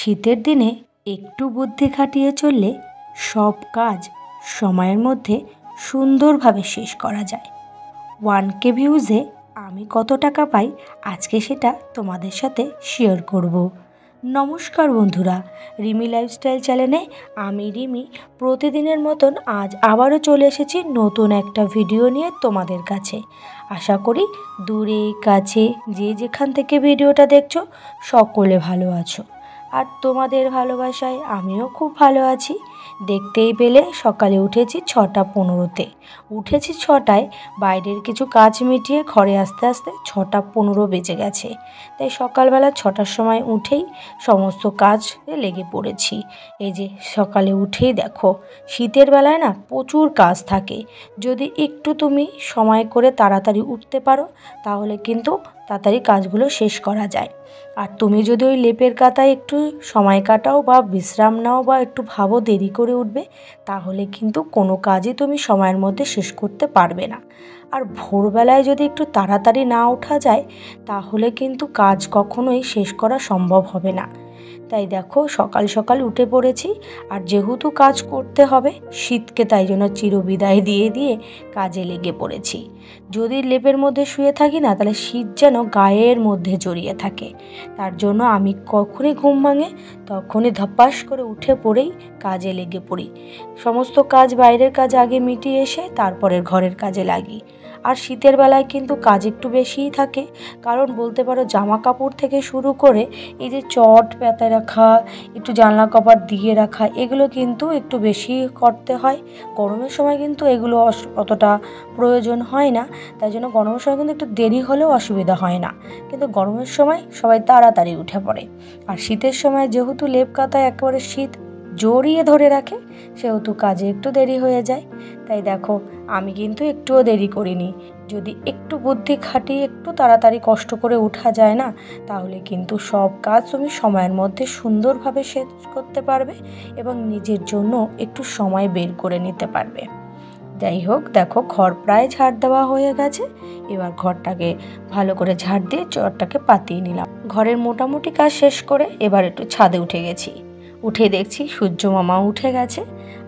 শীতের দিনে একটু বুদ্ধি খাটিয়ে চললে সব কাজ সময়ের মধ্যে সুন্দরভাবে শেষ করা যায়। 1K ভিউজে আমি কত টাকা পাই আজকে সেটা তোমাদের সাথে শেয়ার করব। নমস্কার বন্ধুরা, রিমি লাইফস্টাইল চ্যানেলে আমি রিমি প্রতিদিনের মতন আজ আবারও চলে এসেছি নতুন একটা ভিডিও নিয়ে তোমাদের কাছে। আশা করি দূরে কাছে যে যেখান থেকে ভিডিওটা দেখছো সকলে ভালো আছো, আর তোমাদের ভালোবাসায় আমিও খুব ভালো আছি। দেখতেই পেলে সকালে উঠেছি 6:15-তে, উঠেছি 6টায়, বাইরের কিছু কাজ মিটিয়ে ঘরে আসতে আসতে 6:15 বেজে গেছে। তাই সকালবেলা 6টার সময় উঠেই সমস্ত কাজে লেগে পড়েছি। এই যে সকালে উঠেই দেখো, শীতের বেলায় না প্রচুর কাজ থাকে। যদি একটু তুমি সময় করে তাড়াতাড়ি উঠতে পারো তাহলে কিন্তু তাড়াতাড়ি কাজগুলো শেষ করা যায়। আর তুমি যদি ওই লেপের কাতায় একটু সময় কাটাও বা বিশ্রাম নাও বা একটু ভাবো দেরি করে উঠবে, তাহলে কিন্তু কোনো কাজই তুমি সময়ের মধ্যে শেষ করতে পারবে না। আর ভোরবেলায় যদি একটু তাড়াতাড়ি না ওঠা যায় তাহলে কিন্তু কাজ কখনোই শেষ করা সম্ভব হবে না। তাই দেখো সকাল সকাল উঠে পড়েছি, আর যেহেতু কাজ করতে হবে শীতকে তাই জন্য চিরবিদায় দিয়ে দিয়ে কাজে লেগে পড়েছি। যদি লেপের মধ্যে শুয়ে থাকি না তাহলে শীত যেন গায়ের মধ্যে জড়িয়ে থাকে। তার জন্য আমি কখনই ঘুম ভাঙে তখনই ধপাস করে উঠে পড়েই কাজে লেগে পড়ি। সমস্ত কাজ, বাইরের কাজ আগে মিটিয়ে এসে তারপরের ঘরের কাজে লাগি। আর শীতের বেলায় কিন্তু কাজ একটু বেশিই থাকে, কারণ বলতে পারো জামা কাপড় থেকে শুরু করে এই যে চট পেতে রাখা, একটু জানলা কভার দিয়ে রাখা, এগুলো কিন্তু একটু বেশি করতে হয়। গরমের সময় কিন্তু এগুলো অতটা প্রয়োজন হয় না, তাই জন্য গরমের সময় কিন্তু একটু দেরি হলেও অসুবিধা হয় না। কিন্তু গরমের সময় সবাই তাড়াতাড়ি উঠে পড়ে, আর শীতের সময় যেহেতু লেপ কাতায় একেবারে শীত জড়িয়ে ধরে রাখে সেহেতু কাজে একটু দেরি হয়ে যায়। তাই দেখো আমি কিন্তু একটুও দেরি করিনি। যদি একটু বুদ্ধি খাটিয়ে একটু তাড়াতাড়ি কষ্ট করে ওঠা যায় না তাহলে কিন্তু সব কাজ তুমি সময়ের মধ্যে সুন্দরভাবে শেষ করতে পারবে এবং নিজের জন্য একটু সময় বের করে নিতে পারবে। যাই হোক, দেখো ঘর প্রায় ঝাড় দেওয়া হয়ে গেছে। এবার ঘরটাকে ভালো করে ঝাড় দিয়ে চটটাকে পাতিয়ে নিলাম। ঘরের মোটামুটি কাজ শেষ করে এবার একটু ছাদে উঠে গেছি। উঠে দেখছি সূর্য মামা উঠে গেছে,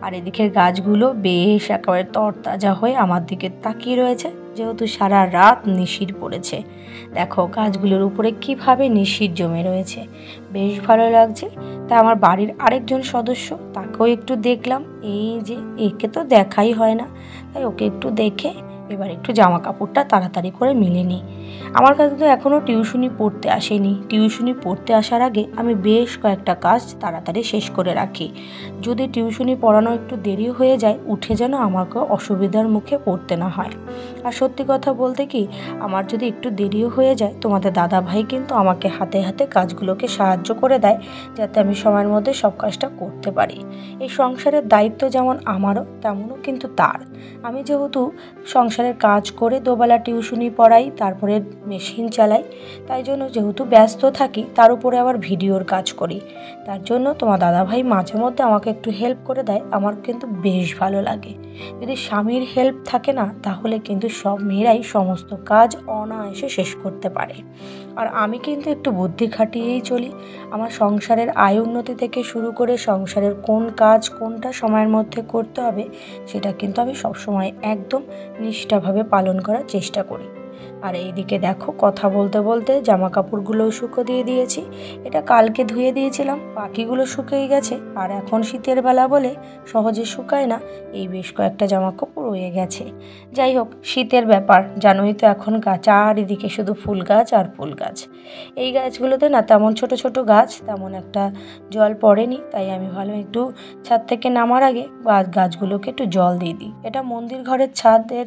আর এদিকের গাছগুলো বেশ একেবারে তরতাজা হয়ে আমার দিকে তাকিয়ে রয়েছে, যেহেতু সারা রাত নিশির পড়েছে। দেখো গাছগুলোর উপরে কিভাবে নিশির জমে রয়েছে, বেশ ভালো লাগছে। তা আমার বাড়ির আরেকজন সদস্য, তাকেও একটু দেখলাম। এই যে একে তো দেখাই হয় না, তাই ওকে একটু দেখে এবার একটু জামা কাপড়টা তাড়াতাড়ি করে মিলে নিই। আমার কাছে তো এখনও টিউশনি পড়তে আসেনি। টিউশনি পড়তে আসার আগে আমি বেশ কয়েকটা কাজ তাড়াতাড়ি শেষ করে রাখি। যদি টিউশনি পড়ানো একটু দেরি হয়ে যায় উঠে যেন আমাকে অসুবিধার মুখে পড়তে না হয়। আর সত্যি কথা বলতে কি, আমার যদি একটু দেরিও হয়ে যায় তোমাদের দাদা ভাই কিন্তু আমাকে হাতে হাতে কাজগুলোকে সাহায্য করে দেয়, যাতে আমি সময়ের মধ্যে সব কাজটা করতে পারি। এই সংসারের দায়িত্ব যেমন আমারও তেমনও কিন্তু তার। আমি যেহেতু সংসারের কাজ করে দুবেলা টিউশনি পড়াই, তারপরে মেশিন চালাই, তাই জন্য যেহেতু ব্যস্ত থাকি তার উপরে আবার ভিডিওর কাজ করি, তার জন্য তোমার দাদাভাই মাঝে মধ্যে আমাকে একটু হেল্প করে দেয়। আমার কিন্তু বেশ ভালো লাগে। যদি স্বামীর হেল্প থাকে না তাহলে কিন্তু সব মেয়েরাই সমস্ত কাজ অনায়াসে শেষ করতে পারে। আর আমি কিন্তু একটু বুদ্ধি খাটিয়েই চলি। আমার সংসারের আয় উন্নতি থেকে শুরু করে সংসারের কোন কাজ কোনটা সময়ের মধ্যে করতে হবে সেটা কিন্তু আমি সবসময় একদম নিষ্ঠাভাবে পালন করার চেষ্টা করি। আর এইদিকে দেখো কথা বলতে বলতে জামা কাপড়গুলোও শুকো দিয়ে দিয়েছি। এটা কালকে ধুয়ে দিয়েছিলাম, বাকিগুলো শুকিয়ে গেছে। আর এখন শীতের বেলা বলে সহজে শুকায় না, এই বেশ কয়েকটা জামা কাপড় রয়ে গেছে। যাই হোক, শীতের ব্যাপার জানোই তো, এখন চারিদিকে শুধু ফুল গাছ আর ফুল গাছ। এই গাছগুলোতে না তেমন ছোট ছোট গাছ, তেমন একটা জল পড়েনি, তাই আমি ভালো একটু ছাদ থেকে নামার আগে গাছগুলোকে একটু জল দিয়ে দিই। এটা মন্দির ঘরের ছাদের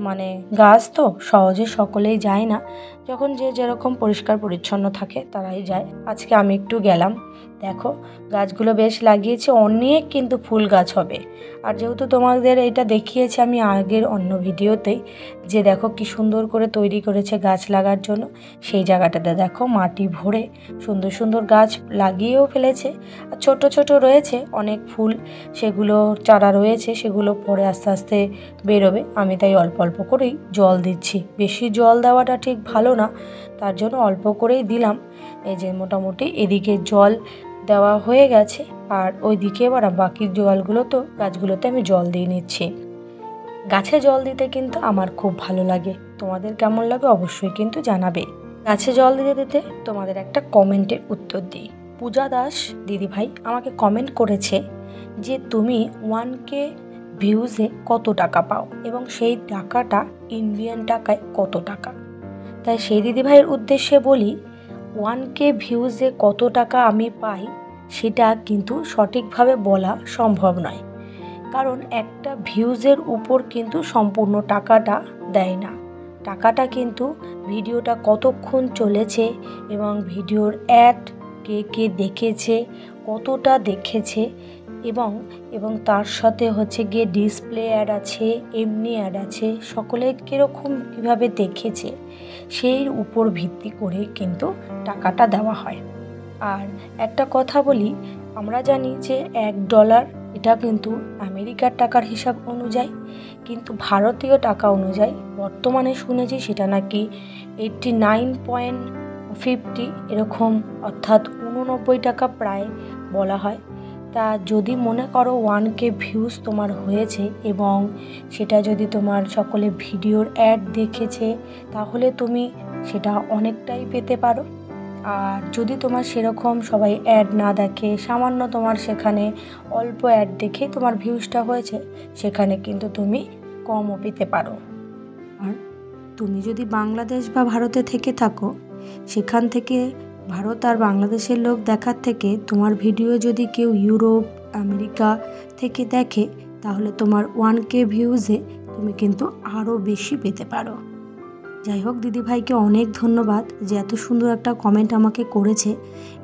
মানে গাছ তো সহজে সকলেই যায় না, যখন যে যেরকম পরিষ্কার পরিচ্ছন্ন থাকে তারাই যায়। আজকে আমি একটু গেলাম। দেখো গাছগুলো বেশ লাগিয়েছি, অনেক কিন্তু ফুল গাছ হবে। আর যেহেতু তোমাদের এটা দেখিয়েছি আমি আগের অন্য ভিডিওতেই, যে দেখো কি সুন্দর করে তৈরি করেছে গাছ লাগার জন্য, সেই জায়গাটাতে দেখো মাটি ভরে সুন্দর সুন্দর গাছ লাগিয়েও ফেলেছে। আর ছোট ছোট রয়েছে অনেক ফুল, সেগুলো চারা রয়েছে, সেগুলো পরে আস্তে আস্তে বেরোবে। আমি তাই অল্প অল্প করেই জল দিচ্ছি, বেশি জল দেওয়াটা ঠিক ভালো না, তার জন্য অল্প করেই দিলাম। এই যে মোটামুটি এদিকে জল দেওয়া হয়ে গেছে। আর ওইদিকে এবার বাকি গাছগুলোতে আমি জল দিয়ে নিচ্ছি। গাছে জল দিতে কিন্তু আমার খুব ভালো লাগে, তোমাদের কেমন লাগে অবশ্যই কিন্তু জানাবে। গাছে জল দিতে দিতে তোমাদের একটা কমেন্টের উত্তর দিই। পূজা দাস দিদিভাই আমাকে কমেন্ট করেছে যে তুমি 1K ভিউজে কত টাকা পাও এবং সেই টাকাটা ইন্ডিয়ান টাকায় কত টাকা। তাই সেই দিদিভাইয়ের উদ্দেশ্যে বলি, 1K ভিউজে কত টাকা আমি পাই সেটা কিন্তু সঠিকভাবে বলা সম্ভব নয়, কারণ একটা ভিউজের উপর কিন্তু সম্পূর্ণ টাকাটা দেয় না। টাকাটা কিন্তু ভিডিওটা কতক্ষণ চলেছে এবং ভিডিওর অ্যাড কে কে দেখেছে, কতটা দেখেছে এবং তার সাথে হচ্ছে গিয়ে ডিসপ্লে অ্যাড আছে, এমনি অ্যাড আছে, সকলে কীরকম কীভাবে দেখেছে সেই উপর ভিত্তি করে কিন্তু টাকাটা দেওয়া হয়। আর একটা কথা বলি, আমরা জানি যে $1 এটা কিন্তু আমেরিকার টাকার হিসাব অনুযায়ী, কিন্তু ভারতীয় টাকা অনুযায়ী বর্তমানে শুনেছি সেটা নাকি 89.50 এরকম, অর্থাৎ 89 টাকা প্রায় বলা হয়। তা যদি মনে করো 1K ভিউজ তোমার হয়েছে এবং সেটা যদি তোমার সকলে ভিডিওর অ্যাড দেখেছে, তাহলে তুমি সেটা অনেকটাই পেতে পারো। আর যদি তোমার সেরকম সবাই অ্যাড না দেখে, সামান্য তোমার সেখানে অল্প অ্যাড দেখে তোমার ভিউজটা হয়েছে, সেখানে কিন্তু তুমি কমও পেতে পারো। আর তুমি যদি বাংলাদেশ বা ভারতে থেকে থাকো, সেখান থেকে ভারত আর বাংলাদেশের লোক দেখার থেকে তোমার ভিডিও যদি কেউ ইউরোপ, আমেরিকা থেকে দেখে, তাহলে তোমার 1K ভিউজে তুমি কিন্তু আরও বেশি পেতে পারো। যাই হোক, দিদিভাইকে অনেক ধন্যবাদ যে এত সুন্দর একটা কমেন্ট আমাকে করেছে।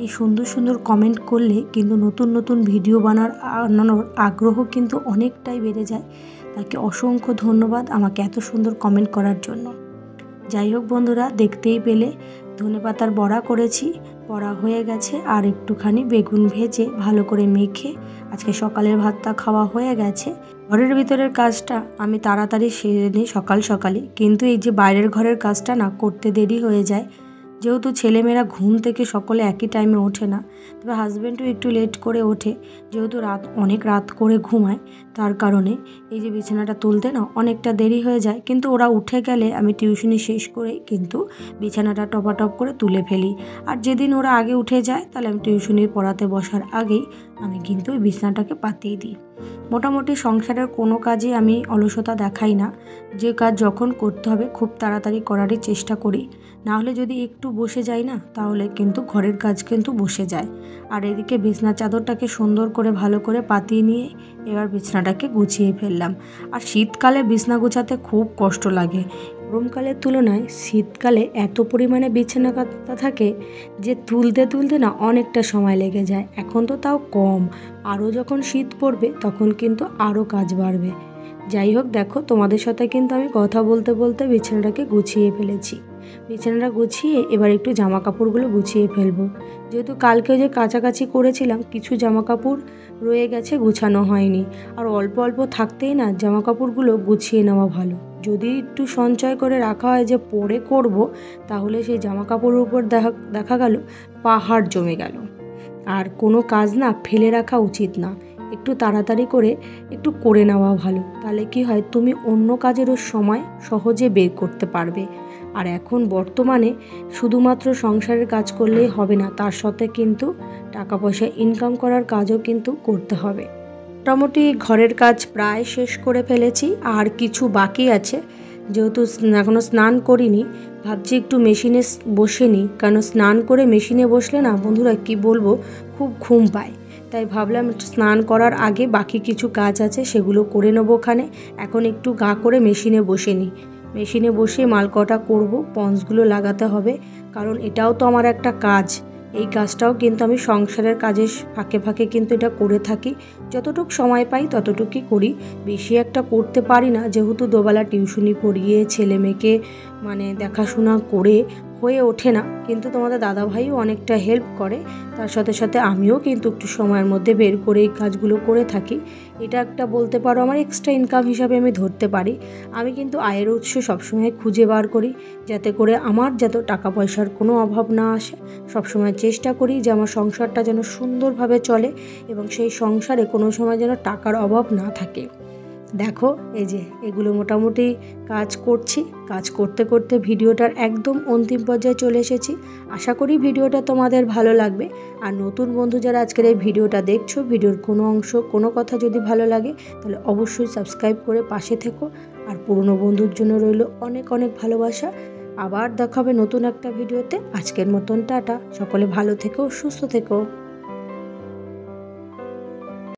এই সুন্দর সুন্দর কমেন্ট করলে কিন্তু নতুন নতুন ভিডিও বানানোর আগ্রহ কিন্তু অনেকটাই বেড়ে যায়। তাকে অসংখ্য ধন্যবাদ আমাকে এত সুন্দর কমেন্ট করার জন্য। যাই হোক বন্ধুরা, দেখতেই পেলে ধনেপাতার বড়া করেছি, বড়া হয়ে গেছে। আর একটুখানি বেগুন ভেজে ভালো করে মেখে আজকে সকালের ভাতটা খাওয়া হয়ে গেছে। ঘরের ভিতরের কাজটা আমি তাড়াতাড়ি সেরে নিই সকাল সকালই, কিন্তু এই যে বাইরের ঘরের কাজটা না করতে দেরি হয়ে যায়, যেহেতু ছেলেমেয়েরা ঘুম থেকে সকলে একই টাইমে ওঠে না, তবে হাজব্যান্ডও একটু লেট করে ওঠে, যেহেতু অনেক রাত করে ঘুমায়, তার কারণে এই যে বিছানাটা তুলতে না অনেকটা দেরি হয়ে যায়। কিন্তু ওরা উঠে গেলে আমি টিউশনি শেষ করেই কিন্তু বিছানাটা টপাটপ করে তুলে ফেলি। আর যেদিন ওরা আগে উঠে যায়, তাহলে আমি টিউশনি পড়াতে বসার আগেই আমি কিন্তু ওই বিছানাটাকে পাতিয়ে দিই। মোটামুটি সংসারের কোনো কাজে আমি অলসতা দেখাই না, যে কাজ যখন করতে হবে খুব তাড়াতাড়ি করারই চেষ্টা করি। না হলে যদি একটু বসে যাই না, তাহলে কিন্তু ঘরের কাজ কিন্তু বসে যায়। আর এদিকে বিছনা চাদরটাকে সুন্দর করে ভালো করে পাতিয়ে নিয়ে এবার বিছনাটাকে গুছিয়ে ফেললাম। আর শীতকালে বিছনা গোছাতে খুব কষ্ট লাগে। গরমকালের তুলনায় শীতকালে এত পরিমাণে বিছানা কাঁথা থাকে যে তুলতে তুলতে না অনেকটা সময় লেগে যায়। এখন তো তাও কম, আরও যখন শীত পড়বে তখন কিন্তু আরও কাজ বাড়বে। যাই হোক, দেখো তোমাদের সাথে কিন্তু আমি কথা বলতে বলতে বিছানাটাকে গুছিয়ে ফেলেছি। বিছানাটা গুছিয়ে এবার একটু জামা কাপড়গুলো গুছিয়ে ফেলবো, যেহেতু কালকে যে কাছাকাছি করেছিলাম কিছু জামা কাপড় রয়ে গেছে, গুছানো হয়নি। আর অল্প অল্প থাকতেই না জামা কাপড়গুলো গুছিয়ে নেওয়া ভালো। যদি একটু সঞ্চয় করে রাখা হয় যে পরে করব, তাহলে সেই জামা কাপড়ের উপর দেখা গেল পাহাড় জমে গেল। আর কোনো কাজ না ফেলে রাখা উচিত না, একটু তাড়াতাড়ি করে একটু করে নেওয়া ভালো। তাহলে কি হয়, তুমি অন্য কাজেরও সময় সহজে বের করতে পারবে। আর এখন বর্তমানে শুধুমাত্র সংসারের কাজ করলেই হবে না, তার সাথে কিন্তু টাকা পয়সা ইনকাম করার কাজও কিন্তু করতে হবে। মোটামুটি ঘরের কাজ প্রায় শেষ করে ফেলেছি, আর কিছু বাকি আছে। যেহেতু এখনও স্নান করিনি, ভাবছি একটু মেশিনে বসে নিই, কারণ স্নান করে মেশিনে বসলে না বন্ধুরা কি বলবো, খুব ঘুম পায়। তাই ভাবলাম স্নান করার আগে বাকি কিছু কাজ আছে সেগুলো করে নেবো ওখানে। এখন একটু গা করে মেশিনে বসে নিই, মেশিনে বসে মাল কটা করবো, পন্সগুলো লাগাতে হবে, কারণ এটাও তো আমার একটা কাজ। এই কাজটাও কিন্তু আমি সংসারের কাজের ফাঁকে ফাঁকে কিন্তু এটা করে থাকি, যতটুকু সময় পাই ততটুকুই করি, বেশি একটা করতে পারি না, যেহেতু দুবেলা টিউশনি পড়িয়ে ছেলে মেয়েকে দেখাশোনা করে হয়ে ওঠে না, কিন্তু তোমাদের দাদাভাইও অনেকটা হেল্প করে। তার সাথে সাথে আমিও কিন্তু একটু সময়ের মধ্যে বের করে এই কাজগুলো করে থাকি। এটা একটা বলতে পারো আমার এক্সট্রা ইনকাম হিসাবে আমি ধরতে পারি। আমি কিন্তু আয়ের উৎস সবসময় খুঁজে বার করি, যাতে করে আমার যাতে টাকা পয়সার কোনো অভাব না আসে। সবসময় চেষ্টা করি যে আমার সংসারটা যেন সুন্দরভাবে চলে এবং সেই সংসারে কোনো সময় যেন টাকার অভাব না থাকে। দেখো এই যে এগুলো মোটামুটি কাজ করছি, কাজ করতে করতে ভিডিওটার একদম অন্তিম পর্যায়ে চলে এসেছি। আশা করি ভিডিওটা তোমাদের ভালো লাগবে। আর নতুন বন্ধু যারা আজকের এই ভিডিওটা দেখছো, ভিডিওর কোনো অংশ কোনো কথা যদি ভালো লাগে তাহলে অবশ্যই সাবস্ক্রাইব করে পাশে থেকো। আর পুরনো বন্ধুর জন্য রইল অনেক অনেক ভালোবাসা। আবার দেখা হবে নতুন একটা ভিডিওতে। আজকের মতন টাটা, সকলে ভালো থেকো, সুস্থ থেকো।